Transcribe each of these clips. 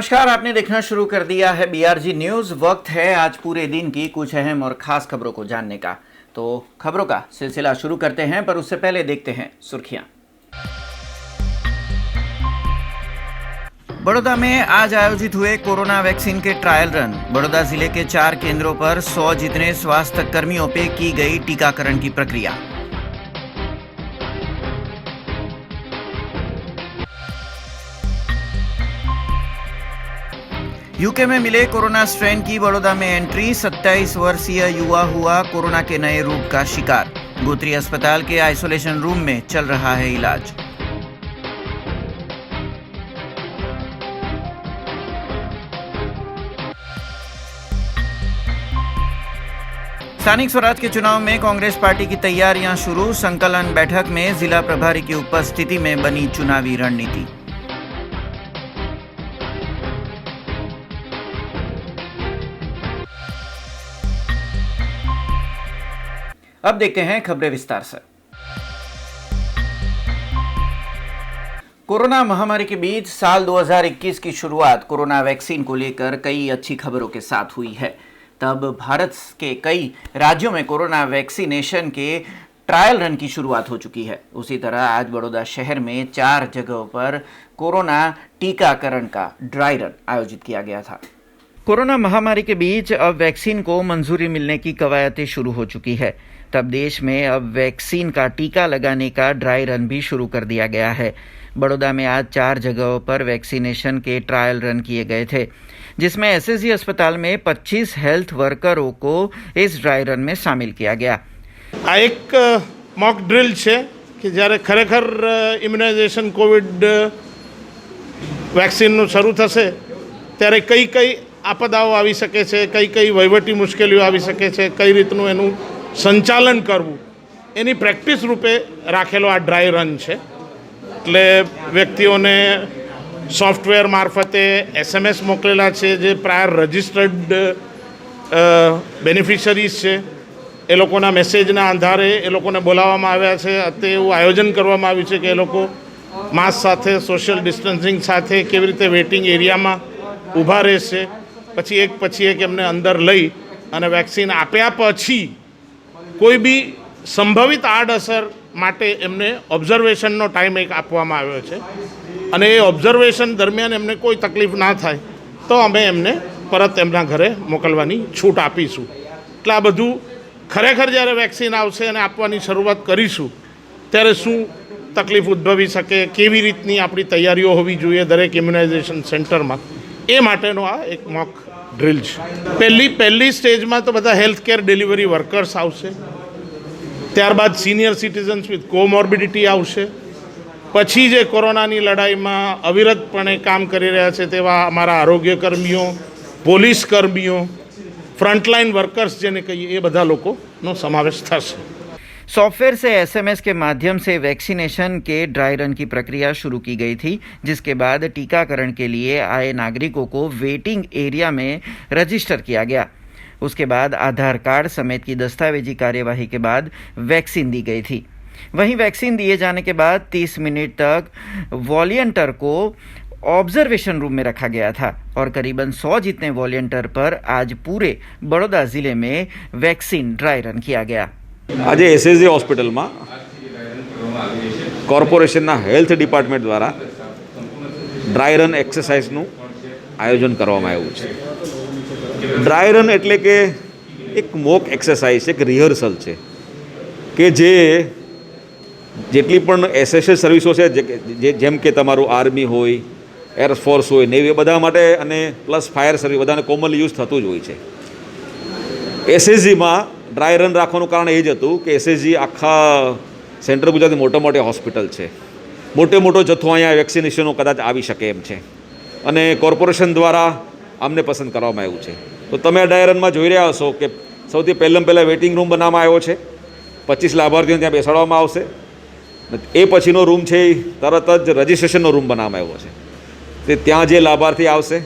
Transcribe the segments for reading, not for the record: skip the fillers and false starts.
नमस्कार, आपने देखना शुरू कर दिया है बीआरजी न्यूज़। वक्त है आज पूरे दिन की कुछ अहम और खास खबरों को जानने का। तो खबरों का सिलसिला शुरू करते हैं, पर उससे पहले देखते हैं सुर्खियां। बड़ौदा में आज आयोजित हुए कोरोना वैक्सीन के ट्रायल रन। बड़ौदा जिले के 4 केंद्रों पर 100 जितने स्वास्थ्य कर्मियों पे की गई टीकाकरण की प्रक्रिया। यूके में मिले कोरोना स्ट्रेन की बड़ौदा में एंट्री। 27 वर्षीय युवा हुआ कोरोना के नए रूप का शिकार। गोत्री अस्पताल के आइसोलेशन रूम में चल रहा है इलाज। स्थानिक स्वराज के चुनाव में कांग्रेस पार्टी की तैयारियां शुरू। संकलन बैठक में जिला प्रभारी की उपस्थिति में बनी चुनावी रणनीति। अब देखते हैं खबरें विस्तार से। कोरोना महामारी के बीच साल 2021 की शुरुआत कोरोना वैक्सीन को लेकर कई अच्छी खबरों के साथ हुई है। तब भारत के कई राज्यों में कोरोना वैक्सीनेशन के ट्रायल रन की शुरुआत हो चुकी है। उसी तरह आज बड़ौदा शहर में 4 जगहों पर कोरोना टीकाकरण का ड्राई रन आयोजित किया गया था। कोरोना महामारी के बीच अब वैक्सीन को मंजूरी मिलने की कवायदें शुरू हो चुकी है। तब देश में अब वैक्सीन का टीका लगाने का ड्राई रन भी शुरू कर दिया गया है। बड़ौदा में आज 4 जगहों पर वैक्सीनेशन के ट्रायल रन किए गए थे, जिसमें एसएसजी अस्पताल में 25 हेल्थ वर्करों को इस ड्राई रन में शामिल किया गया। આ એક મોક ડ્રિલ છે કે જ્યારે ખરેખર ઇમ્યુનાઇઝેશન કોવિડ વેક્સિનનું શરૂ થશે ત્યારે કઈ કઈ આપદાઓ આવી શકે છે, કઈ કઈ વહીવટી મુશ્કેલીઓ આવી શકે છે, કઈ રીતનું એનું સંચાલન કરવું એની પ્રેક્ટિસ રૂપે રાખેલો આ ડ્રાય રન છે। એટલે વ્યક્તિઓને સોફ્ટવેર મારફતે SMS મોકલેલા છે જે પ્રાયર રજિસ્ટર્ડ બેનિફિશરીઝ છે। એ લોકોના મેસેજના આધારે એ લોકોને બોલાવવામાં આવ્યા છે। અત્યારે એવું આયોજન કરવામાં આવ્યું છે કે એ લોકો માસ્ક સાથે સોશિયલ ડિસ્ટન્સિંગ સાથે કેવી રીતે વેઇટિંગ એરિયામાં ઊભા રહેશે, પછી એક એમને અંદર લઈ અને વેક્સિન આપ્યા પછી કોઈ બી સંભવિત આડઅસર માટે એમને ઓબ્ઝર્વેશનનો ટાઈમ એક આપવામાં આવ્યો છે અને એ ઓબ્ઝર્વેશન દરમિયાન એમને કોઈ તકલીફ ના થાય તો અમે એમને પરત એમના ઘરે મોકલવાની છૂટ આપીશું। એટલે આ બધું ખરેખર જ્યારે વેક્સિન આવશે અને આપવાની શરૂઆત કરીશું ત્યારે શું તકલીફ ઉદ્ભવી શકે, કેવી રીતની આપણી તૈયારીઓ હોવી જોઈએ દરેક ઇમ્યુનાઇઝેશન સેન્ટરમાં, એ માટેનો આ એક મોક ડ્રિલ છે। પહેલી સ્ટેજમાં તો બધા હેલ્થ કેર ડિલિવરી વર્કર્સ આવશે, ત્યારબાદ સિનિયર સિટીઝન્સ વિથ કોમોર્બિડિટી આવશે, પછી જે કોરોનાની લડાઈમાં અવિરતપણે કામ કરી રહ્યા છે તેવા અમારા આરોગ્યકર્મીઓ, પોલીસ કર્મીઓ, फ्रंटलाइन वर्कर्स જેને કહીએ એ બધા લોકોનો સમાવેશ થશે। सॉफ्टवेयर से SMS के माध्यम से वैक्सीनेशन के ड्राई रन की प्रक्रिया शुरू की गई थी, जिसके बाद टीकाकरण के लिए आए नागरिकों को वेटिंग एरिया में रजिस्टर किया गया। उसके बाद आधार कार्ड समेत की दस्तावेजी कार्यवाही के बाद वैक्सीन दी गई थी। वहीं वैक्सीन दिए जाने के बाद 30 मिनट तक वॉलंटियर को ऑब्जर्वेशन रूम में रखा गया था और करीबन 100 जितने वॉलंटियर पर आज पूरे बड़ौदा जिले में वैक्सीन ड्राई रन किया गया। आज एसएसजी हॉस्पिटल में कॉर्पोरेशन हेल्थ डिपार्टमेंट द्वारा ड्राई रन एक्सरसाइजનું આયોજન કરવામાં આવ્યું છે। ड्राई रन એટલે કે એક મોક એક્સરસાઇઝ, એક રિહર્સલ છે કે જેટલી પણ એસએસએસ સર્વિસો છે, જેમ કે તમારું આર્મી હોય, એરફોર્સ હોય, નેવી, બધા માટે અને પ્લસ ફાયર સર્વિસ બધાને કોમનલી યુઝ થતું જ હોય છે। એસએસજીમાં ડ્રાય રન રાખવાનું કારણ એ જ હતું કે એસએસજી આખા સેન્ટ્રલ ગુજરાતની મોટી હોસ્પિટલ છે, મોટો જથ્થો અહીંયા વેક્સિનેશનો કદાચ આવી શકે એમ છે અને કોર્પોરેશન દ્વારા અમને પસંદ કરવામાં આવ્યું છે। તો તમે આ ડ્રાય રનમાં જોઈ રહ્યા હશો કે સૌથી પહેલાં વેઇટિંગ રૂમ બનાવવામાં આવ્યો છે, 25 લાભાર્થીઓને ત્યાં બેસાડવામાં આવશે। એ પછીનો રૂમ છે તરત જ રજિસ્ટ્રેશનનો રૂમ બનાવવામાં આવ્યો છે। તે ત્યાં જે લાભાર્થી આવશે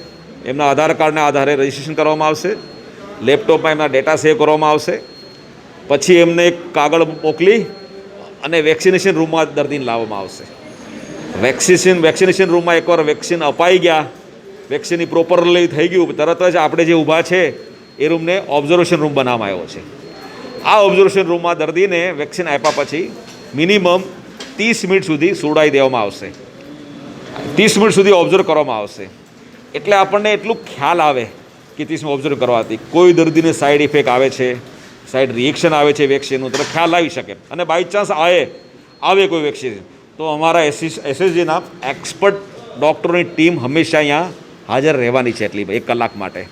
એમના આધાર કાર્ડના આધારે રજિસ્ટ્રેશન કરવામાં આવશે, લેપટોપમાં એમના ડેટા સેવ કરવામાં આવશે, પછી એમને એક કાગળ મોકલી અને વેક્સિનેશન રૂમમાં દર્દીને લાવવામાં આવશે। વેક્સિનેશન રૂમમાં એકવાર વેક્સિન અપાઈ ગયા વેક્સિનની પ્રોપરલી થઈ ગયું તરત જ આપણે જે ઊભા છે એ રૂમને ઓબ્ઝર્વેશન રૂમ બનાવવામાં આવ્યો છે. આ ઓબ્ઝર્વેશન રૂમમાં દર્દીને વેક્સિન આપ્યા પછી મિનિમમ 30 મિનિટ સુધી સુવડાવી દેવામાં આવશે, 30 મિનિટ સુધી ઓબ્ઝર્વ કરવામાં આવશે. એટલે આપણને એટલું ખ્યાલ આવે કે 30 મિનિટ ઓબ્ઝર્વ કરવાથી કોઈ દર્દીને સાઈડ ઇફેક્ટ આવે છે, સાઈડ રિએક્શન આવે છે વેક્સિનનું, તો ખ્યાલ આવી શકે. અને બાય ચાન્સ આવે કોઈ વેક્સિન તો અમારા એસએસજીના એક્સપર્ટ ડૉક્ટરોની ટીમ હંમેશા અહીંયા હાજર રહેવાની છે એટલી 1 કલાક માટે.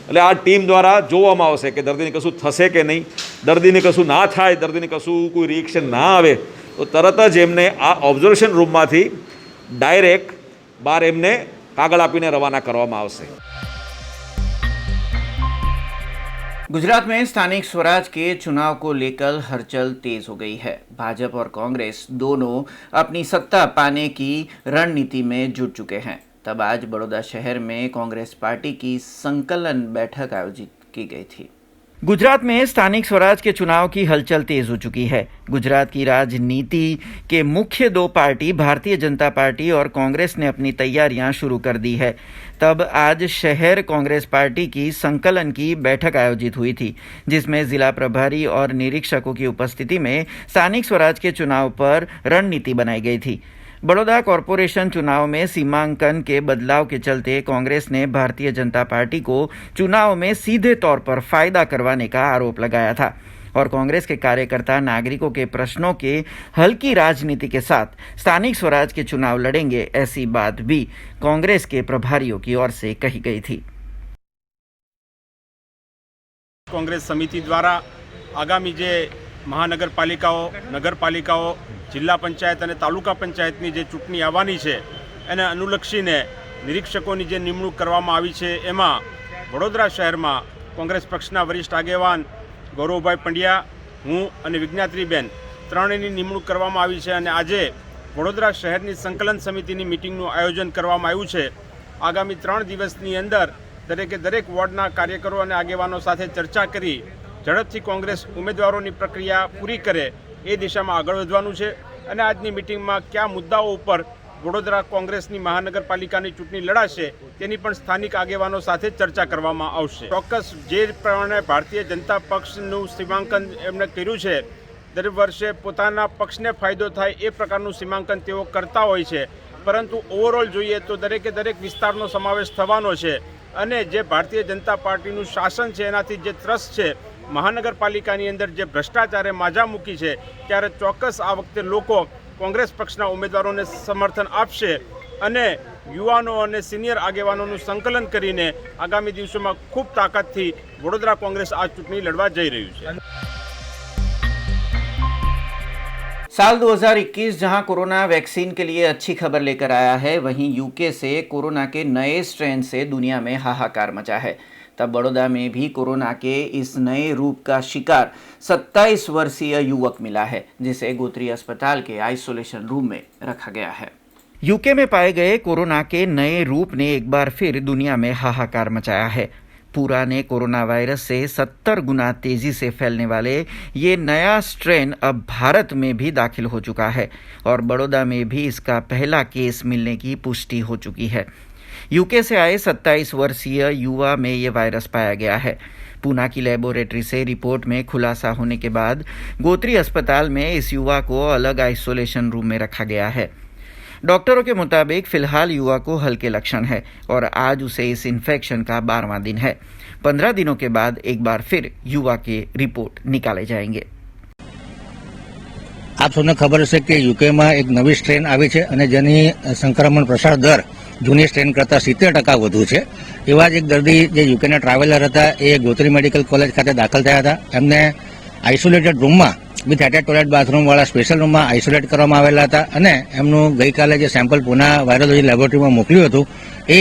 એટલે આ ટીમ દ્વારા જોવામાં આવશે કે દર્દીને કશું થશે કે નહીં, દર્દીને કશું ના થાય, દર્દીને કશું કોઈ રિએક્શન ના આવે તો તરત જ એમને આ ઓબ્ઝર્વેશન રૂમમાંથી ડાયરેક્ટ બહાર એમને કાગળ આપીને રવાના કરવામાં આવશે. गुजरात में स्थानिक स्वराज के चुनाव को लेकर हलचल तेज हो गई है. भाजपा और कांग्रेस दोनों अपनी सत्ता पाने की रणनीति में जुट चुके हैं. तब आज बड़ौदा शहर में कांग्रेस पार्टी की संकलन बैठक आयोजित की गई थी. गुजरात में स्थानिक स्वराज के चुनाव की हलचल तेज हो चुकी है. गुजरात की राजनीति के मुख्य 2 पार्टी भारतीय जनता पार्टी और कांग्रेस ने अपनी तैयारियां शुरू कर दी है. तब आज शहर कांग्रेस पार्टी की संकलन की बैठक आयोजित हुई थी, जिसमें जिला प्रभारी और निरीक्षकों की उपस्थिति में स्थानिक स्वराज के चुनाव पर रणनीति बनाई गई थी. बड़ौदा कॉरपोरेशन चुनाव में सीमांकन के बदलाव के चलते कांग्रेस ने भारतीय जनता पार्टी को चुनाव में सीधे तौर पर फायदा करवाने का आरोप लगाया था और कांग्रेस के कार्यकर्ता नागरिकों के प्रश्नों के हल की राजनीति के साथ स्थानिक स्वराज के चुनाव लड़ेंगे, ऐसी बात भी कांग्रेस के प्रभारियों की ओर से कही गई थी. कांग्रेस समिति द्वारा आगामी जे महानगरपालिकाओ, नगरपालिकाओ, जिला पंचायत और तालुका पंचायत की चूंटणी आवानी है एने अनुलक्षीने निरीक्षकों की निमणूक करवामां आवी छे. एमां वडोदरा शहर में कांग्रेस पक्षना वरिष्ठ आगेवान गौरवभाई पंड्या, हूँ और विज्ञात्रीबेन त्रणेयनी निमणूक करवामां आवी छे. अने आजे वडोदरा शहरनी संकलन समितिनी मीटिंगनुं आयोजन करवामां आव्युं छे. आगामी 3 दिवसनी अंदर दरेके दरेक वोर्डना कार्यकरो और आगेवानो साथे चर्चा करी झड़पथी कांग्रेस उम्मीदवारों की प्रक्रिया पूरी करे ए दिशा में आगळ वधवानुं छे. अने आजनी मीटिंग में क्या मुद्दाओं पर वडोदरा कांग्रेसनी महानगरपालिकानी चूंटणी लड़ाशे तेनी पण स्थानिक आगेवानो साथे चर्चा करवामां आवशे. चोक्कस जे प्रमाणे भारतीय जनता पक्षनुं सीमांकन एमणे कर्युं छे, दर वर्षे पोताना पक्षने फायदो थाय ए प्रकारनुं सीमांकन तेओ करता होय छे. परंतु ओवरऑल जोईए तो दरेके दरेक विस्तारनो समावेश थवानो छे. अने जे भारतीय जनता पार्टीनुं शासन छे एनाथी जे त्रस्त छे, महानगरपालिकानी अंदर जे भ्रष्टाचारे माजा मूकी है, त्यारे चौक्कस आ वखते लोको कांग्रेस पक्षना उम्मीदवारों ने समर्थन आपशे अने युवानों और सीनियर आगेवानों संकलन करीने आगामी दिवसों में खूब ताकतथी वडोदरा कांग्रेस आ चूंटणी लड़वा जई रह्युं छे. साल 2021 जहां कोरोना वैक्सीन के लिए अच्छी खबर लेकर आया है, वहीं यूके से कोरोना के नए स्ट्रेन से दुनिया में हाहाकार मचा है. तब बड़ौदा में भी कोरोना के इस नए रूप का शिकार 27 वर्षीय युवक मिला है, जिसे गोत्री अस्पताल के आइसोलेशन रूम में रखा गया है. यूके में पाए गए कोरोना के नए रूप ने एक बार फिर दुनिया में हाहाकार मचाया है. पुराने कोरोना वायरस से 70 गुना तेजी से फैलने वाले ये नया स्ट्रेन अब भारत में भी दाखिल हो चुका है और बड़ौदा में भी इसका पहला केस मिलने की पुष्टि हो चुकी है. यूके से आए 27 वर्षीय युवा में ये वायरस पाया गया है. पूना की लेबोरेटरी से रिपोर्ट में खुलासा होने के बाद गोत्री अस्पताल में इस युवा को अलग आइसोलेशन रूम में रखा गया है. डॉक्टरों के मुताबिक फिलहाल युवा को हल्के लक्षण है और आज उसे इस इन्फेक्शन का 12वां दिन है. 15 दिनों के बाद एक बार फिर युवा के रिपोर्ट निकाले जाएंगे. आप सबने खबर है कि यूके में एक नवी स्ट्रेन आई है और जेनी संक्रमण प्रसार दर जूनी स्ट्रेन करता 70% વધુ છે. એવા જ એક દર્દી જે યુકેના ટ્રાવેલર હતા એ ગોત્રી મેડિકલ કોલેજ ખાતે દાખલ થયા હતા. એમને આઇસોલેટેડ રૂમમાં વિથ એટેચ ટોયલેટ બાથરૂમવાળા સ્પેશિયલ રૂમમાં આઇસોલેટ કરવામાં આવેલા હતા અને એમનું ગઈકાલે જે સેમ્પલ પૂના વાયરોલોજી લેબોરેટરીમાં મોકલ્યું હતું એ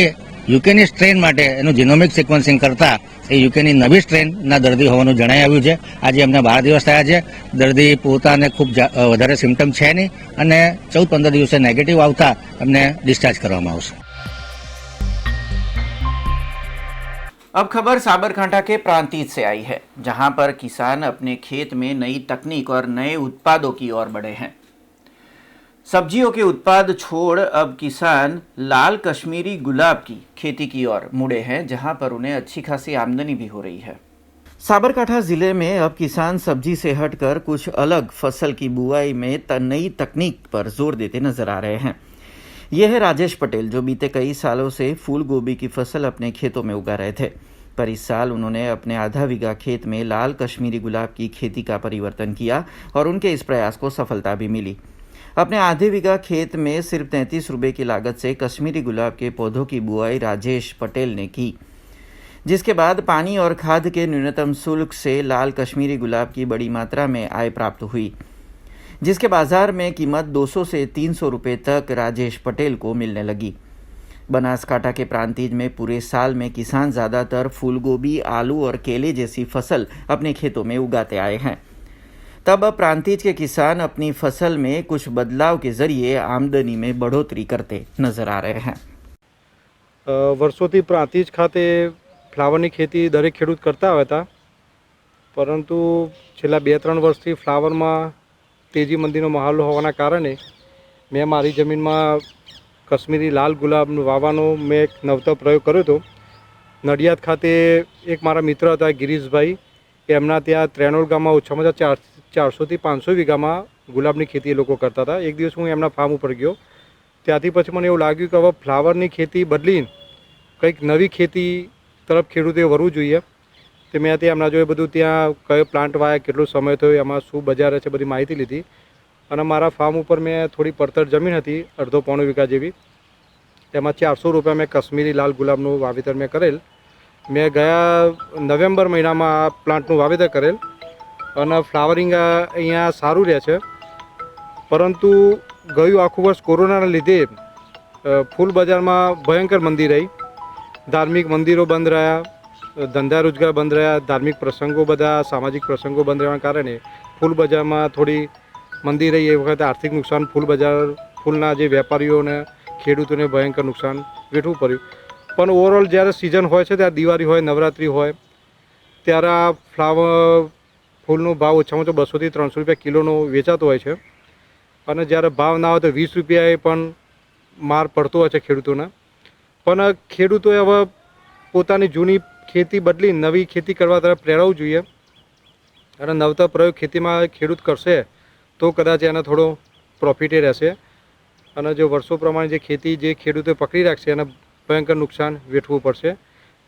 યુકેની સ્ટ્રેન માટે એનું જીનોમિક સિક્વન્સિંગ કરતા એ યુકેની નવી સ્ટ્રેનના દર્દી હોવાનું જણાઈ આવ્યું છે. આજે એમને 12 દિવસ થયા છે. દર્દી પોતાને ખૂબ વધારે સિમ્ટમ છે નહીં અને 14-15 દિવસે નેગેટિવ આવતા એમને ડિસ્ચાર્જ કરવામાં આવશે. अब खबर साबरकांठा के प्रांतीज से आई है, जहां पर किसान अपने खेत में नई तकनीक और नए उत्पादों की ओर बढ़े हैं. सब्जियों के उत्पाद छोड़ अब किसान लाल कश्मीरी गुलाब की खेती की ओर मुड़े हैं, जहां पर उन्हें अच्छी खासी आमदनी भी हो रही है। साबरकांठा जिले में अब किसान सब्जी से हटकर कुछ अलग फसल की बुआई में नई तकनीक पर जोर देते नजर आ रहे हैं। यह है राजेश पटेल, जो बीते कई सालों से फूल गोभी की फसल अपने खेतों में उगा रहे थे, पर इस साल उन्होंने अपने आधा बीघा खेत में लाल कश्मीरी गुलाब की खेती का परिवर्तन किया और उनके इस प्रयास को सफलता भी मिली। अपने आधे बीघा खेत में सिर्फ 33 रुपये की लागत से कश्मीरी गुलाब के पौधों की बुआई राजेश पटेल ने की, जिसके बाद पानी और खाद के न्यूनतम शुल्क से लाल कश्मीरी गुलाब की बड़ी मात्रा में आय प्राप्त हुई, जिसके बाजार में कीमत 200 से 300 रुपये तक राजेश पटेल को मिलने लगी। बनासकांठा के प्रांतिज में पूरे साल में किसान ज़्यादातर फूलगोभी, आलू और केले जैसी फसल अपने खेतों में उगाते आए हैं। तब अब प्रांतिज के किसान अपनी फसल में कुछ बदलाव के जरिए आमदनी में बढ़ोतरी करते नजर आ रहे हैं। વર્ષોથી પ્રાંતિજ ખાતે ફ્લાવરની ખેતી દરેક ખેડૂત કરતા આવ્યા હતા, પરંતુ છેલ્લા 2-3 વર્ષથી ફ્લાવરમાં તેજી મંદીનો માહોલ હોવાના કારણે મેં મારી જમીનમાં કશ્મીરી લાલ ગુલાબ વાવવાનો મેં એક નવતર પ્રયોગ કર્યો હતો। નડિયાદ ખાતે એક મારા મિત્ર હતા ગિરીશભાઈ, એમના ત્યાં ત્રેનોલ ગામમાં ઓછામાં ઓછા 400થી 500 વીઘામાં ગુલાબની ખેતી એ લોકો કરતા હતા। એક દિવસ હું એમના ફાર્મ ઉપર ગયો, ત્યાંથી પછી મને એવું લાગ્યું કે હવે ફ્લાવરની ખેતી બદલીને કંઈક નવી ખેતી તરફ ખેડૂતોએ વળવું જોઈએ। તો મેં ત્યાં એમના જોડે બધું ત્યાં કયો પ્લાન્ટ વાયા, કેટલો સમય થયો, એમાં શું બજાર છે, બધી માહિતી લીધી અને મારા ફાર્મ ઉપર મેં થોડી પડતર જમીન હતી, 1.5 વીઘા જેવી, તેમાં 400 રૂપિયા મેં કશ્મીરી લાલ ગુલાબનું વાવેતર મેં કરેલ। મેં ગયા નવેમ્બર મહિનામાં આ પ્લાન્ટનું વાવેતર કરેલ અને ફ્લાવરિંગ અહીંયા સારું રહે છે, પરંતુ ગયું આખું વર્ષ કોરોનાના લીધે ફૂલ બજારમાં ભયંકર મંદી રહી। ધાર્મિક મંદિરો બંધ રહ્યા, ધંધા રોજગાર બંધ રહ્યા, ધાર્મિક પ્રસંગો બધા સામાજિક પ્રસંગો બંધ રહેવાના કારણે ફૂલ બજારમાં થોડી મંદી રહી। એ વખતે આર્થિક નુકસાન ફૂલના જે વેપારીઓને ખેડૂતોને ભયંકર નુકસાન વેઠવું પડ્યું। પણ ઓવરઓલ જ્યારે સિઝન હોય છે, ત્યારે દિવાળી હોય, નવરાત્રિ હોય, ત્યારે આ ફૂલનો ભાવ ઓછામાં ઓછો 200થી 300 રૂપિયા કિલોનો વેચાતો હોય છે અને જ્યારે ભાવ ના હોય તો 20 રૂપિયાએ પણ માર પડતો હોય છે ખેડૂતોને। પણ ખેડૂતોએ હવે પોતાની જૂની ખેતી બદલી નવી ખેતી કરવા તરફ પ્રેરાવવું જોઈએ અને નવતર પ્રયોગ ખેતીમાં ખેડૂત કરશે તો કદાચ એને થોડો પ્રોફિટે રહેશે અને જો વર્ષો પ્રમાણે જે ખેતી જે ખેડૂતોએ પકડી રાખશે એને ભયંકર નુકસાન વેઠવું પડશે।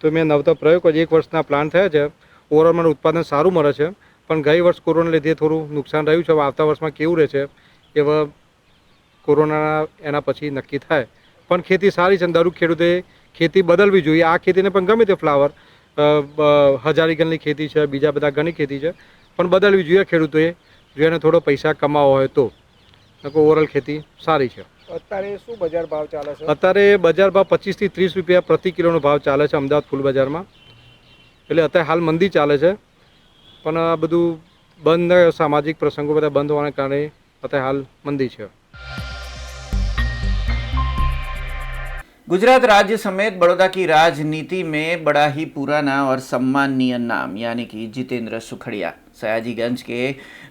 તો મેં નવતર પ્રયોગ 1 વર્ષના પ્લાન થયા છે। ઓવરઓલ મને ઉત્પાદન સારું મળે છે, પણ ગઈ વર્ષ કોરોના લીધે થોડું નુકસાન રહ્યું છે। આવતા વર્ષમાં કેવું રહેશે એવા કોરોના એના પછી નક્કી થાય। પણ ખેતી સારી છે, દરેક ખેડૂતે ખેતી બદલવી જોઈએ। આ ખેતીને પણ ગમે તે ફ્લાવર હજારીગલની ખેતી છે, બીજા બધા ઘણી ખેતી છે, પણ બદલવી જોઈએ ખેડૂતોએ, જો એને થોડો પૈસા કમાવો હોય તો। ઓવરઓલ ખેતી સારી છે। અત્યારે શું બજાર ભાવ ચાલે છે? અત્યારે બજાર ભાવ 25 થી 30 રૂપિયા પ્રતિ કિલોનો ભાવ ચાલે છે અમદાવાદ ફૂલ બજારમાં। એટલે અત્યારે હાલ મંદી ચાલે છે, પણ આ બધું બંધ, સામાજિક પ્રસંગો બધા બંધ હોવાને કારણે અત્યારે હાલ મંદી છે। गुजरात राज्य समेत बड़ौदा की राजनीति में बड़ा ही पुराना और सम्माननीय नाम यानी कि जितेंद्र सुखड़िया सयाजीगंज के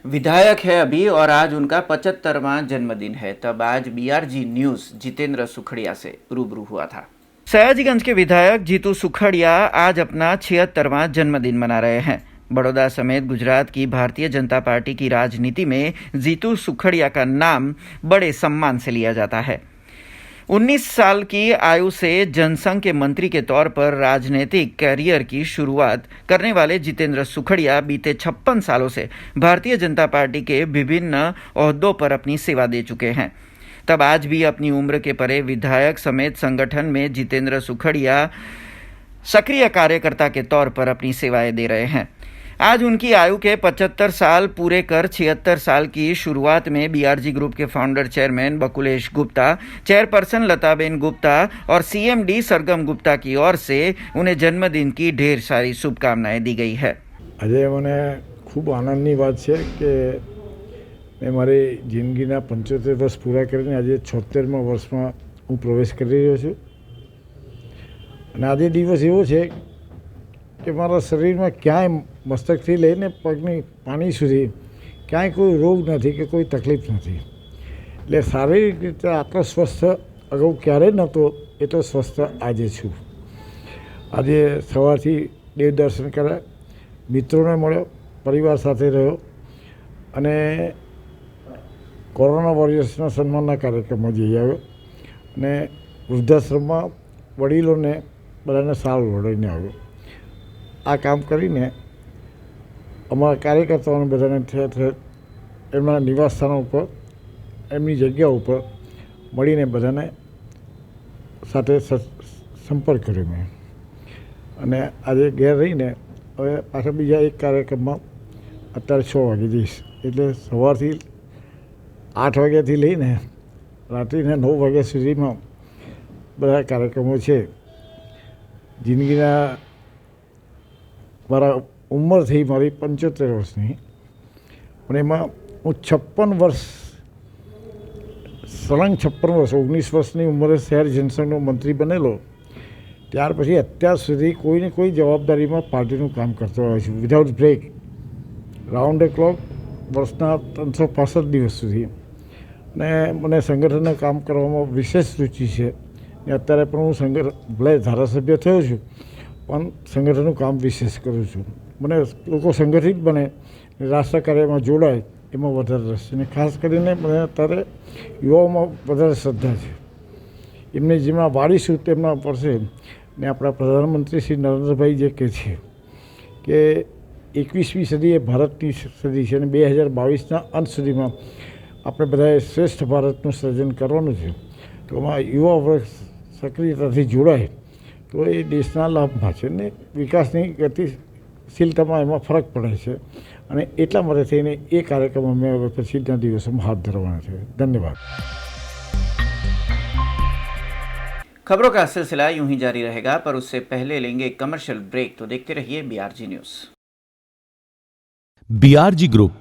विधायक है अभी, और आज उनका 75वां जन्मदिन है। तब आज BRG न्यूज़ जितेंद्र सुखड़िया से रूबरू हुआ था। सयाजीगंज के विधायक जीतू सुखड़िया आज अपना 76वां जन्मदिन मना रहे हैं। बड़ौदा समेत गुजरात की भारतीय जनता पार्टी की राजनीति में जीतू सुखड़िया का नाम बड़े सम्मान से लिया जाता है। 19 साल की आयु से जनसंघ के मंत्री के तौर पर राजनीतिक कैरियर की शुरुआत करने वाले जितेंद्र सुखड़िया बीते 56 सालों से भारतीय जनता पार्टी के विभिन्न ओहदों पर अपनी सेवा दे चुके हैं। तब आज भी अपनी उम्र के परे विधायक समेत संगठन में जितेंद्र सुखड़िया सक्रिय कार्यकर्ता के तौर पर अपनी सेवाएं दे रहे हैं। आज उनकी आयु के 75 साल पूरे कर 76 साल की शुरुआत में BRG ग्रुप के founder chairman Bakulesh Gupta, chairperson Lataben Gupta और CMD सरगम गुप्ता की ओर से उन्हें जन्मदिन की ढेर सारी शुभकामनाएं दी गई है। આજે મને ખૂબ આનંદની વાત છે કે મેં મારી જિંદગીના 75 વર્ષ પૂરા કરીને આજે 76મા વર્ષમાં હું પ્રવેશ કરી રહ્યો છું અને આજે દિવસ એવો છે કે મારા શરીરમાં ક્યાંય મસ્તકથી લઈને પગની પાણી સુધી ક્યાંય કોઈ રોગ નથી કે કોઈ તકલીફ નથી। એટલે શારીરિક રીતે આટલો સ્વસ્થ અગાઉ ક્યારેય નહોતો, એટલો સ્વસ્થ આજે છું. આજે સવારથી દેવ દર્શન કર્યા, મિત્રોને મળ્યો, પરિવાર સાથે રહ્યો અને કોરોના વોરિયર્સના સન્માનના કાર્યક્રમમાં જઈ આવ્યો અને વૃદ્ધાશ્રમમાં વડીલોને બધાને સાલ વળાવીને આવ્યો. આ કામ કરીને અમારા કાર્યકર્તાઓને બધાને ઠેર ઠેર એમના નિવાસસ્થાનો ઉપર, એમની જગ્યા ઉપર મળીને બધાને સાથે સંપર્ક કર્યો મેં. અને આજે ઘેર રહીને હવે પાછા બીજા એક કાર્યક્રમમાં અત્યારે 6 વાગે જઈશ. એટલે સવારથી 8 વાગ્યાથી લઈને રાત્રિના 9 વાગ્યા સુધીમાં બધા કાર્યક્રમો છે. જિંદગીના મારા ઉંમર થઈ મારી 75 વર્ષની, અને એમાં હું 56 વર્ષ સળંગ 56 વર્ષ 19 વર્ષની ઉંમરે શહેર જનસંઘનો મંત્રી બનેલો. ત્યાર પછી અત્યાર સુધી કોઈને કોઈ જવાબદારીમાં પાર્ટીનું કામ કરતો આવ્યો છું, વિધાઉટ બ્રેક, રાઉન્ડ એ ક્લોક, વર્ષના 365 દિવસ સુધી. અને મને સંગઠનનું કામ કરવામાં વિશેષ રુચિ છે. ને અત્યારે પણ હું ભલે ધારાસભ્ય થયો છું, પણ સંગઠનનું કામ વિશેષ કરું છું. મને લોકો સંગઠિત બને, રાષ્ટ્ર કાર્યમાં જોડાય એમાં વધારે રસ છે. અને ખાસ કરીને મને અત્યારે યુવાઓમાં વધારે શ્રદ્ધા છે. એમને જેમના વાળીશું તેમના પડશે. ને આપણા પ્રધાનમંત્રી શ્રી નરેન્દ્રભાઈ જે કહે છે કે 21મી સદી એ ભારતની સદી છે અને 2022ના અંત સુધીમાં આપણે બધાએ શ્રેષ્ઠ ભારતનું સર્જન કરવાનું છે. તો એમાં યુવા વર્ગ સક્રિયતાથી જોડાય તો એ દેશના લાભમાં છે ને વિકાસની ગતિશીલતામાં એમાં ફરક પડે છે. અને એટલા માટે થઈને એ કાર્યક્રમ અમે હવે પછીના દિવસોમાં હાથ ધરવાના છે. ધન્યવાદ. खबरों का सिलसिला यूं ही जारी रहेगा, पर उससे पहले लेंगे एक कमर्शियल ब्रेक. तो देखते रहिए BRG news. BRG group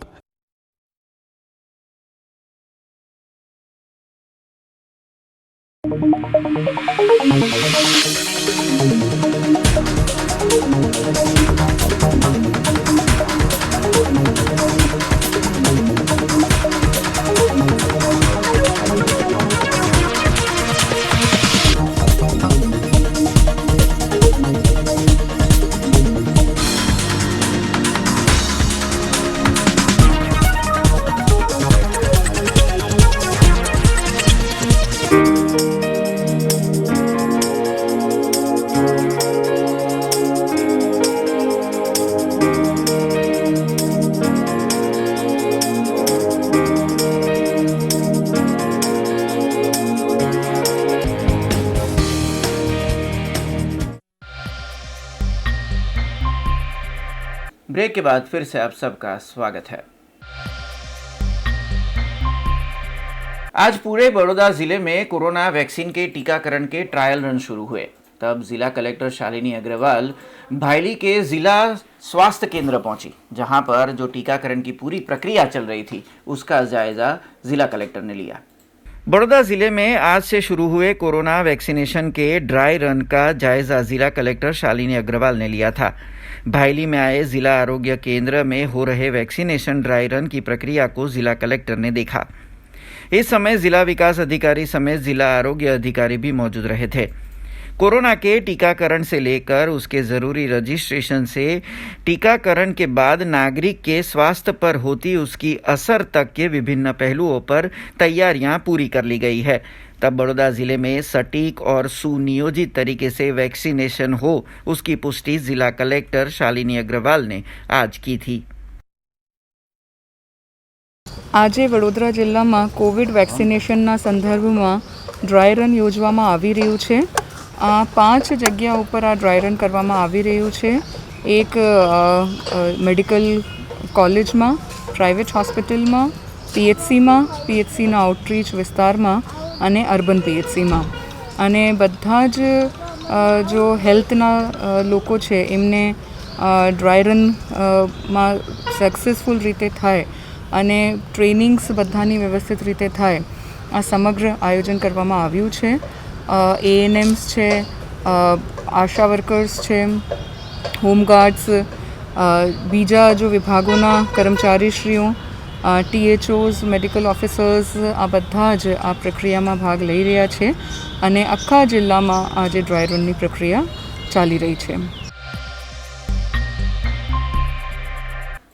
break के बाद फिर से आप सबका स्वागत है. आज पूरे बड़ौदा जिले में कोरोना वैक्सीन के टीकाकरण के ट्रायल रन शुरू हुए. तब जिला कलेक्टर शालिनी अग्रवाल भायली के जिला स्वास्थ्य केंद्र पहुंची, जहां पर जो टीकाकरण की पूरी प्रक्रिया चल रही थी उसका जायजा जिला कलेक्टर ने लिया. बड़ौदा जिले में आज से शुरू हुए कोरोना वैक्सीनेशन के ड्राई रन का जायजा जिला कलेक्टर शालिनी अग्रवाल ने लिया था. भायली में आए जिला आरोग्य केंद्र में हो रहे वैक्सीनेशन ड्राई रन की प्रक्रिया को जिला कलेक्टर ने देखा. इस समय जिला विकास अधिकारी समेत जिला आरोग्य अधिकारी भी मौजूद रहे थे. कोरोना के टीकाकरण से लेकर उसके जरूरी रजिस्ट्रेशन से टीकाकरण के बाद नागरिक के स्वास्थ्य पर होती उसकी असर तक के विभिन्न पहलुओं पर तैयारियां पूरी कर ली गई है. तब बड़ौदा जिले में सटीक और सुनियोजित तरीके से वैक्सीनेशन हो, उसकी पुष्टि जिला कलेक्टर शालिनी अग्रवाल ने आज की थी. આજે વડોદરા જિલ્લામાં કોવિડ વેક્સિનેશનના સંદર્ભમાં ડ્રાય રન યોજવામાં આવી રહ્યું છે. 5 જગ્યા ઉપર આ ડ્રાય રન કરવામાં આવી રહ્યું છે. એક મેડિકલ કોલેજમાં, પ્રાઇવેટ હોસ્પિટલમાં, પીએચસીના આઉટરીચ વિસ્તારમાં અને અર્બન પીએચસીમાં. અને બધા જ જો હેલ્થના લોકો છે એમને ડ્રાય રનમાં સક્સેસફુલ રીતે થાય અને ટ્રેનિંગ્સ બધાની વ્યવસ્થિત રીતે થાય, આ સમગ્ર આયોજન કરવામાં આવ્યું છે. એએનએમ્સ છે, આશા વર્કર્સ છે, હોમગાર્ડ્સ, બીજા જો વિભાગોના કર્મચારીશ્રીઓ THOs, મેડિકલ ઓફિસર્સ આ બધા જ આ પ્રક્રિયામાં ભાગ લઈ રહ્યા છે અને આખા જિલ્લામાં આજે ડ્રાય રનની પ્રક્રિયા ચાલી રહી છે.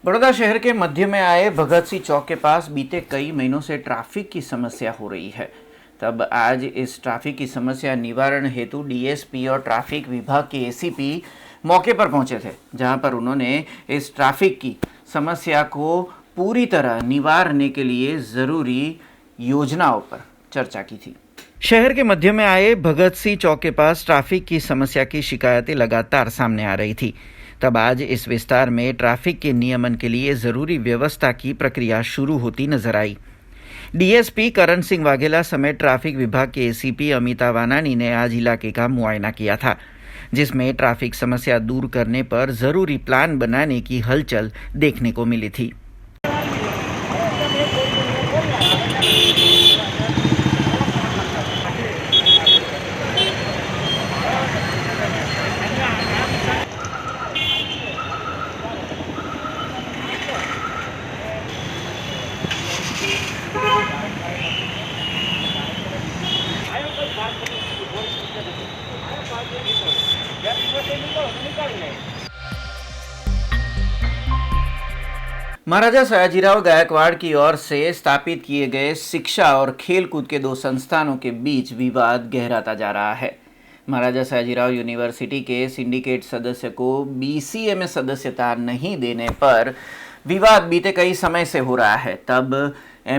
बड़ौदा शहर के मध्य में आए भगत सिंह चौक के पास बीते कई महीनों से ट्रैफिक की समस्या हो रही है. तब आज इस ट्रैफिक की समस्या निवारण हेतु DSP और ट्रैफिक विभाग के ACP मौके पर पहुंचे थे, जहां पर उन्होंने इस ट्रैफिक की समस्या को पूरी तरह निवारने के लिए ज़रूरी योजनाओं पर चर्चा की थी. शहर के मध्य में आए भगत सिंह चौक के पास ट्रैफिक की समस्या की शिकायतें लगातार सामने आ रही थी. तब आज इस विस्तार में ट्रैफिक के नियमन के लिए ज़रूरी व्यवस्था की प्रक्रिया शुरू होती नजर आई. DSP करण सिंह वाघेला समेत ट्रैफिक विभाग के ACP अमिता वानानी ने आज इलाके का मुआयना किया था, जिसमें ट्रैफिक समस्या दूर करने पर ज़रूरी प्लान बनाने की हलचल देखने को मिली थी. महाराजा सयाजीराव गायकवाड़ की ओर से स्थापित किए गए शिक्षा और खेलकूद के दो संस्थानों के बीच विवाद गहराता जा रहा है. महाराजा सयाजीराव यूनिवर्सिटी के सिंडिकेट सदस्य को BCA में सदस्यता नहीं देने पर विवाद बीते कई समय से हो रहा है. तब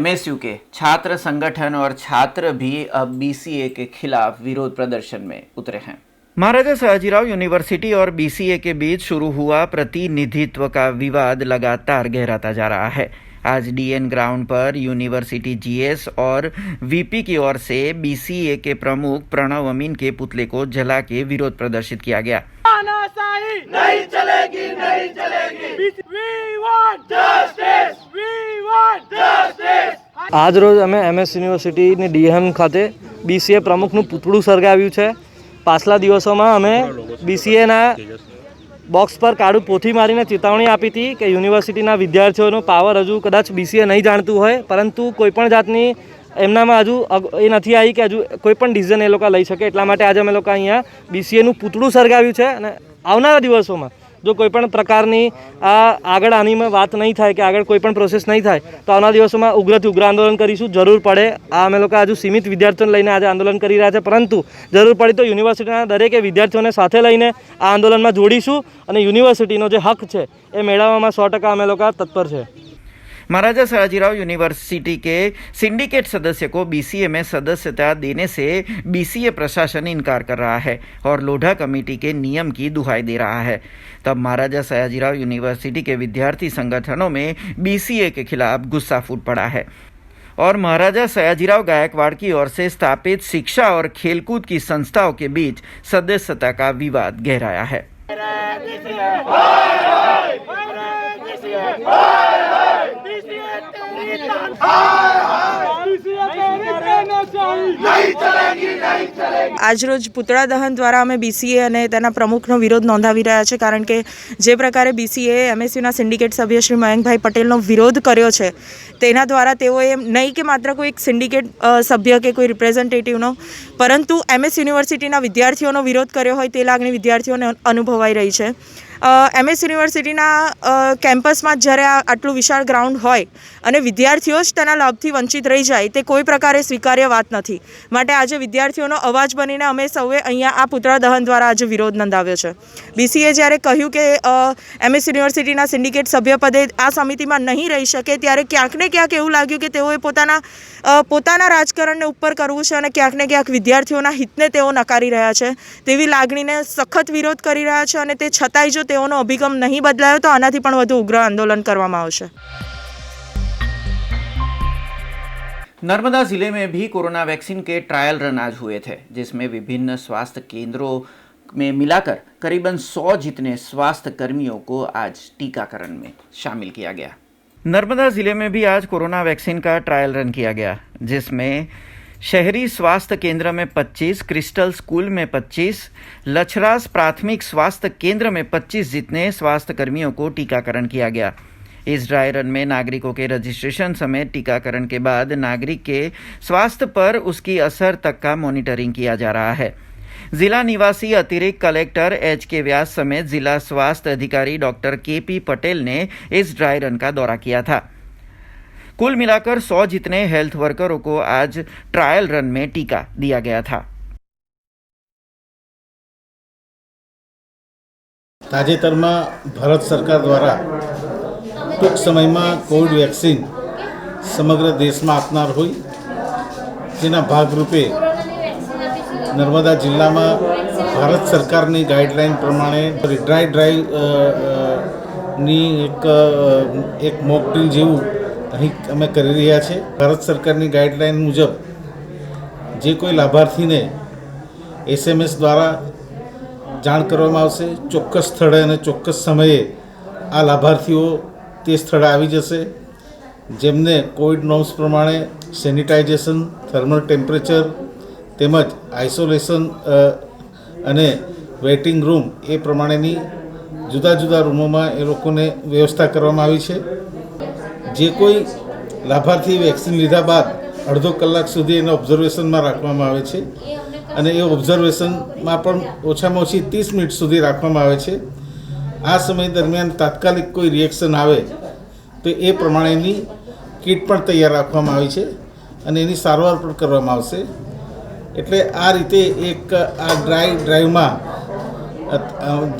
MSU के छात्र संगठन और छात्र भी अब BCA के खिलाफ विरोध प्रदर्शन में उतरे हैं. महाराजा सयाजीराव यूनिवर्सिटी और BCA के बीच शुरू हुआ प्रतिनिधित्व का विवाद लगातार गहराता जा रहा है. आज DN ग्राउंड पर यूनिवर्सिटी GS और VP की ओर से BCA के प्रमुख प्रणव अमीन के पुतले को जला के विरोध प्रदर्शित किया गया. नहीं चलेगी, नहीं चलेगी. We want justice. We want justice. આજ રોજ અમે MS યુનિવર્સિટીની DM ખાતે BCA પ્રમુખનું પૂતળું સળગાવ્યું છે. પાછલા દિવસોમાં અમે BCAના બોક્સ પર કાળું પોથી મારીને ચેતવણી આપી હતી કે યુનિવર્સિટીના વિદ્યાર્થીઓનો પાવર હજુ કદાચ BCA નહીં જાણતું હોય, પરંતુ કોઈપણ જાતની એમનામાં હજુ એ નથી આવી કે હજુ કોઈપણ ડિસિઝન એ લોકો લઈ શકે. એટલા માટે આજે અમે લોકો અહીંયા BCAનું પૂતળું સળગાવ્યું છે અને આવનારા દિવસોમાં જો કોઈપણ પ્રકારની આગળ આની વાત નહીં થાય કે આગળ કોઈપણ પ્રોસેસ નહીં થાય તો આવનારા દિવસોમાં ઉગ્રથી ઉગ્ર આંદોલન કરીશું. જરૂર પડે અમે લોકો હજુ સીમિત વિદ્યાર્થીઓને લઈને આજે આંદોલન કરી રહ્યા છે, પરંતુ જરૂર પડે તો યુનિવર્સિટીના દરેકે વિદ્યાર્થીઓને સાથે લઈને આ આંદોલનમાં જોડીશું અને યુનિવર્સિટીનો જે હક છે એ મેળવવામાં 100% અમે લોકો તત્પર છે. महाराजा सयाजीराव यूनिवर्सिटी के सिंडिकेट सदस्य को BCA में सदस्यता देने से BCA प्रशासन इनकार कर रहा है और लोढ़ा कमेटी के नियम की दुहाई दे रहा है. तब महाराजा सयाजीराव यूनिवर्सिटी के विद्यार्थी संगठनों में BCA के खिलाफ गुस्सा फूट पड़ा है और महाराजा सयाजीराव गायकवाड़ की ओर से स्थापित शिक्षा और खेलकूद की संस्थाओं के बीच सदस्यता का विवाद गहराया है. આજરોજ પુતળા દહન દ્વારા અમે BCA અને તેના પ્રમુખનો વિરોધ નોંધાવી રહ્યા છે, કારણ કે જે પ્રકારે BCA MSUના સિન્ડિકેટ સભ્ય શ્રી મયંકભાઈ પટેલનો વિરોધ કર્યો છે તેના દ્વારા તેઓએ નહીં કે માત્ર કોઈ એક સિન્ડિકેટ સભ્ય કે કોઈ રિપ્રેઝેન્ટેટિવનો, પરંતુ MS યુનિવર્સિટીના વિદ્યાર્થીઓનો વિરોધ કર્યો હોય તે લાગણી વિદ્યાર્થીઓને અનુભવાઈ રહી છે. MS યુનિવર્સિટીના કેમ્પસમાં જ્યારે આટલું વિશાળ ગ્રાઉન્ડ હોય અને વિદ્યાર્થીઓ જ તેના લાભથી વંચિત રહી જાય તે કોઈ પ્રકારે સ્વીકાર્ય વાત નથી. માટે આજે વિદ્યાર્થીઓનો અવાજ બનીને અમે સૌએ અહીંયા આ પુતળા દહન દ્વારા આજે વિરોધ નોંધાવ્યો છે. BCA જ્યારે કહ્યું કે MS યુનિવર્સિટીના સિન્ડિકેટ સભ્યપદે આ સમિતિમાં નહીં રહી શકે ત્યારે ક્યાંક ને ક્યાંક એવું લાગ્યું કે તેઓએ પોતાના રાજકારણને ઉપર કરવું છે અને ક્યાંક ને ક્યાંક વિદ્યાર્થીઓના હિતને તેઓ નકારી રહ્યા છે તેવી લાગણીને સખત વિરોધ કરી રહ્યા છે. અને તે છતાંય જો તેઓનો અભિગમ નહીં બદલાયો તો આનાથી પણ વધુ ઉગ્ર આંદોलन કરવામાં આવશે. नर्मदा जिले में भी कोरोना वैक्सीन के ट्रायल रन आज हुए थे, जिसमें विभिन्न स्वास्थ्य केंद्रों में मिलाकर करीबन 100 जितने स्वास्थ्य कर्मियों को आज टीकाकरण में शामिल किया गया. नर्मदा जिले में भी आज कोरोना वैक्सीन का ट्रायल रन किया गया, जिसमें शहरी स्वास्थ्य केंद्र में 25, क्रिस्टल स्कूल में 25, लछरास प्राथमिक स्वास्थ्य केंद्र में 25 जितने स्वास्थ्य कर्मियों को टीकाकरण किया गया. इस ड्राई रन में नागरिकों के रजिस्ट्रेशन समेत टीकाकरण के बाद नागरिक के स्वास्थ्य पर उसकी असर तक का मॉनिटरिंग किया जा रहा है। जिला निवासी अतिरिक्त कलेक्टर एच.के. व्यास समेत जिला स्वास्थ्य अधिकारी डॉक्टर के.पी. पटेल ने इस ड्राई रन का दौरा किया था। कुल मिलाकर 100 जितने हेल्थ वर्करों को आज ट्रायल रन में टीका दिया गया था। તાજેતરમાં ભારત સરકાર દ્વારા ટૂંક સમયમાં કોવિડ વેક્સિન સમગ્ર દેશમાં આપનાર હોય જેના ભાગરૂપે નર્મદા જિલ્લામાં ભારત સરકારની ગાઈડલાઈન પ્રમાણે ડ્રાઈ ડ્રાઈવની એક મોક ડ્રીલ જેવું અહીં અમે કરી રહ્યા છે। ભારત સરકારની ગાઈડલાઈન મુજબ જે કોઈ લાભાર્થીને SMS દ્વારા જાણ કરવામાં આવશે। ચોક્કસ સ્થળે અને ચોક્કસ સમયે આ લાભાર્થીઓ તે સ્થળે આવી જશે જેમને કોવિડ નોર્મ્સ પ્રમાણે સેનિટાઇઝેશન, થર્મલ ટેમ્પરેચર તેમજ આઇસોલેશન અને વેઇટિંગ રૂમ એ પ્રમાણેની જુદા જુદા રૂમોમાં એ લોકોને વ્યવસ્થા કરવામાં આવી છે। જે કોઈ લાભાર્થી વેક્સિન લીધા બાદ અડધો કલાક સુધી એને ઓબ્ઝર્વેશનમાં રાખવામાં આવે છે અને એ ઓબ્ઝર્વેશનમાં પણ ઓછામાં ઓછી 30 મિનિટ સુધી રાખવામાં આવે છે। આ સમય દરમિયાન તાત્કાલિક કોઈ રિએક્શન આવે તો એ પ્રમાણેની કિટ પણ તૈયાર રાખવામાં આવી છે અને એની સારવાર પણ કરવામાં આવશે। એટલે આ રીતે એક આ ડ્રાઈવમાં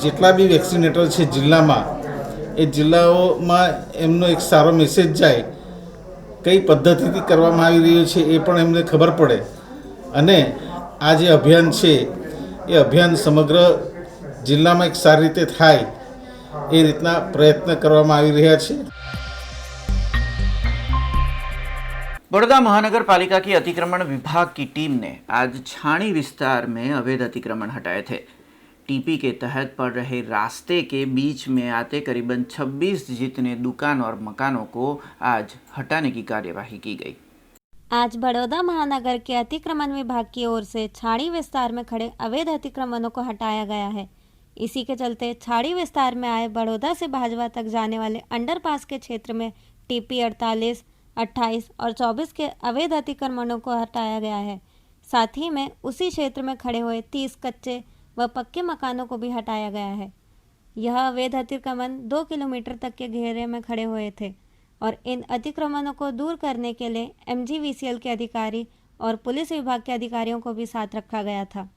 જેટલા બી વેક્સિનેટર છે જિલ્લામાં એ જિલ્લાઓમાં એમનો એક સારો મેસેજ જાય, કઈ પદ્ધતિથી કરવામાં આવી રહ્યું છે એ પણ એમને ખબર પડે અને આ જે અભિયાન છે એ અભિયાન સમગ્ર જિલ્લામાં એક સારી રીતે થાય એ રીતના પ્રયત્ન કરવામાં આવી રહ્યા છે। बड़ौदा महानगर पालिका की अतिक्रमण विभाग की टीम ने आज छाणी विस्तार में अवैध अतिक्रमण हटाए थे। टीपी के तहत पड़ रहे रास्ते के बीच में आते करीबन 26 जितने दुकान और मकानों को आज हटाने की कार्यवाही की गई। आज बड़ौदा महानगर के अतिक्रमण विभाग की ओर से छाड़ी विस्तार में खड़े अवैध अतिक्रमणों को हटाया गया है। इसी के चलते छाड़ी विस्तार में आए बड़ौदा से भाजपा तक जाने वाले अंडरपास के क्षेत्र में टीपी 48, 28 और 24 के अवैध अतिक्रमणों को हटाया गया है। साथ ही में उसी क्षेत्र में खड़े हुए 30 कच्चे व पक्के मकानों को भी हटाया गया है। यह अवैध अतिक्रमण 2 किलोमीटर तक के घेरे में खड़े हुए थे और इन अतिक्रमणों को दूर करने के लिए MGVCL के अधिकारी और पुलिस विभाग के अधिकारियों को भी साथ रखा गया था।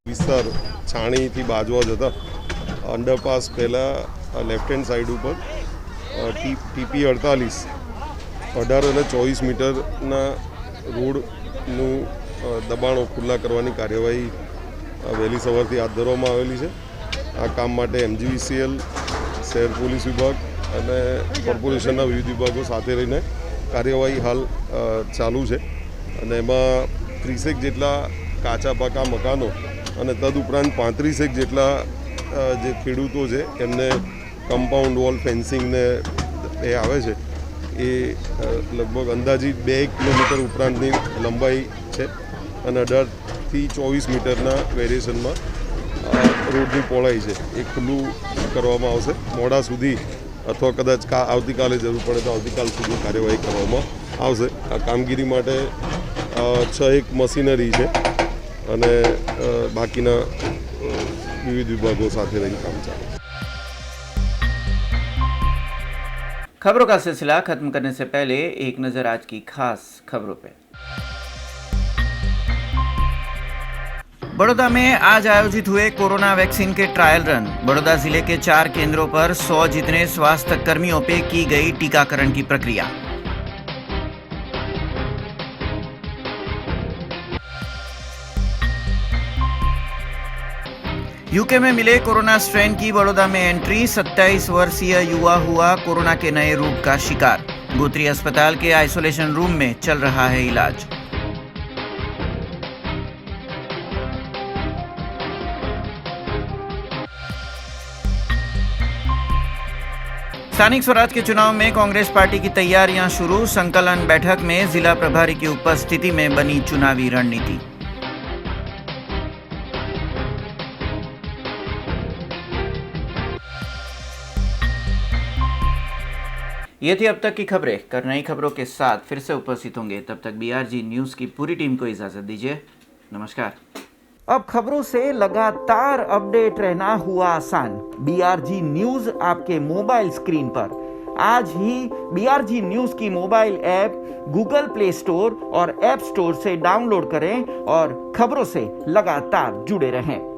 વિસ્તાર છાણીથી બાજવા જતા અંડરપાસ પહેલાં લેફ્ટ હેન્ડ સાઈડ ઉપર ટીપી 48, 18 અને 24 મીટરના રોડનું દબાણો ખુલ્લા કરવાની કાર્યવાહી વહેલી સવારથી હાથ ધરવામાં આવેલી છે। આ કામ માટે MGVCL, શહેર પોલીસ વિભાગ અને કોર્પોરેશનના વિવિધ વિભાગો સાથે રહીને કાર્યવાહી હાલ ચાલુ છે અને એમાં 30 જેટલા કાચા પાકા મકાનો અને તદુપરાંત 35 જેટલા જે ખેડૂતો છે એમને કમ્પાઉન્ડ વોલ ફેન્સિંગને એ આવે છે એ લગભગ અંદાજિત 2 કિલોમીટર ઉપરાંતની લંબાઈ છે અને 18થી 24 મીટરના વેરિએશનમાં રોડની પહોળાઈ છે એ ખુલ્લું કરવામાં આવશે। મોડા સુધી અથવા કદાચ આવતીકાલે જરૂર પડે તો આવતીકાલ સુધી કાર્યવાહી કરવામાં આવશે। આ કામગીરી માટે 6 મશીનરી છે અને બાકીના વિવિધ વિભાગો સાથે રહીને કામ ચાલે। खबरों का सिलसिला खत्म करने से पहले एक नजर आज की खास खबरों पे। बड़ौदा में आज आयोजित हुए कोरोना वैक्सीन के ट्रायल रन। बड़ौदा जिले के 4 केंद्रों पर 100 जितने स्वास्थ्य कर्मियों पे की गई टीकाकरण की प्रक्रिया। यूके में मिले कोरोना स्ट्रेन की बड़ौदा में एंट्री। 27 वर्षीय युवा हुआ कोरोना के नए रूप का शिकार। गोत्री अस्पताल के आइसोलेशन रूम में चल रहा है इलाज। स्थानिक स्वराज के चुनाव में कांग्रेस पार्टी की तैयारियां शुरू। संकलन बैठक में जिला प्रभारी की उपस्थिति में बनी चुनावी रणनीति। ये थी अब तक की खबरें। कर नई खबरों के साथ फिर से उपस्थित होंगे। तब तक BRG न्यूज की पूरी टीम को इजाजत दीजिए। नमस्कार। अब खबरों से लगातार अपडेट रहना हुआ आसान। BRG न्यूज आपके मोबाइल स्क्रीन पर। आज ही BRG न्यूज की mobile app Google play store और ऐप स्टोर से डाउनलोड करें और खबरों से लगातार जुड़े रहें।